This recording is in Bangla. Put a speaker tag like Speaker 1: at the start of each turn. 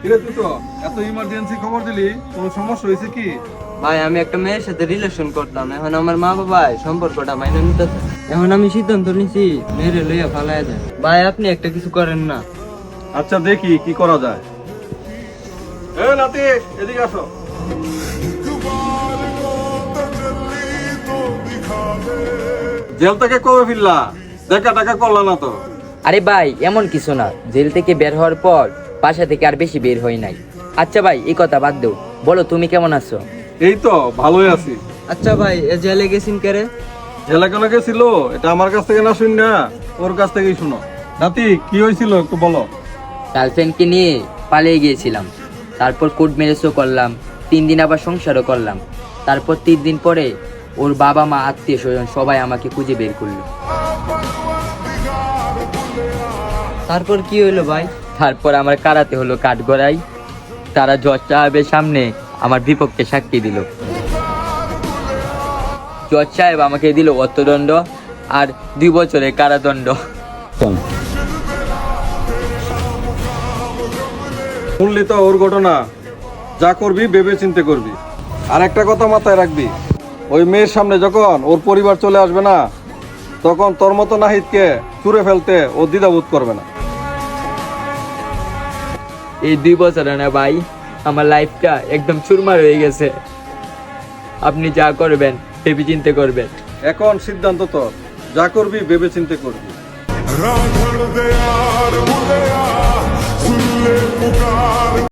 Speaker 1: কিরে তুই তো এত ইমার্জেন্সি খবর দিলি, কোনো সমস্যা হয়েছে কি?
Speaker 2: ভাই আমি একটা মেয়ের সাথে রিলেশন করতাম, এখন আমার মা বাবা সম্পর্কটা মাইনে নিতেছে। এখন আমি সিদ্ধান্ত নিছি মেয়েরে লইয়া ফালাইয়া যায়। ভাই আপনি একটা কিছু করেন না।
Speaker 1: আচ্ছা দেখি কি করা যায়। এ নাতি, এদিকে আসো। জেল থেকে কবে ফিরলা? দেখা টাকা করলা না তো?
Speaker 3: আরে ভাই এমন কিছু না, জেল থেকে বের হওয়ার পর বাসা থেকে আর বেশি বের হই নাই। আচ্ছা ভাই এই কথা বাদ দাও, বলো তুমি কেমন আছো?
Speaker 1: এই তো ভালোই আছি।
Speaker 2: আচ্ছা ভাই এ জেলে গেছেন কেরে?
Speaker 1: জেলা কেন গেছিল এটা আমার কাছ থেকে না শুন না, ওর কাছ থেকেই শুনো। নাতি কি হয়েছিল একটু বলো।
Speaker 3: গার্লফ্রেন্ডকে নিয়ে পালিয়ে গিয়েছিলাম, তারপর কোর্ট ম্যারেজও করলাম, 3 দিন আবার সংসারও করলাম। তারপর 3 দিন পরে ওর বাবা মা আত্মীয় স্বজন সবাই আমাকে খুঁজে বের করলো।
Speaker 2: তারপর কি হইলো ভাই?
Speaker 3: তারপর আমার কারাতে হলো কাঠগড়াই। তারা জজ সাহেবের সামনে আমার বিপক্ষে সাক্ষী দিল। জজ সাহেব আমাকে দিল অর্থদণ্ড আর 2 বছরের কারাদণ্ড।
Speaker 1: শুনলি তো ওর ঘটনা, যা করবি ভেবে চিন্তে করবি। আর একটা কথা মাথায় রাখবি, ওই মেয়ের সামনে যখন ওর পরিবার চলে আসবে না, তখন তোর মতো নাহিদকে চুরে ফেলতে ও দ্বিধাবোধ করবে না।
Speaker 3: এই 2 বছরে না ভাই, আমার লাইফটা একদম চুরমার হয়ে গেছে। আপনি যা করবেন ভেবে চিন্তে করবেন।
Speaker 1: এখন সিদ্ধান্ত তোর, যা করবি ভেবে চিন্তে করবি।
Speaker 4: राधड़ दे यार मुझे यार सुन ले पुकार।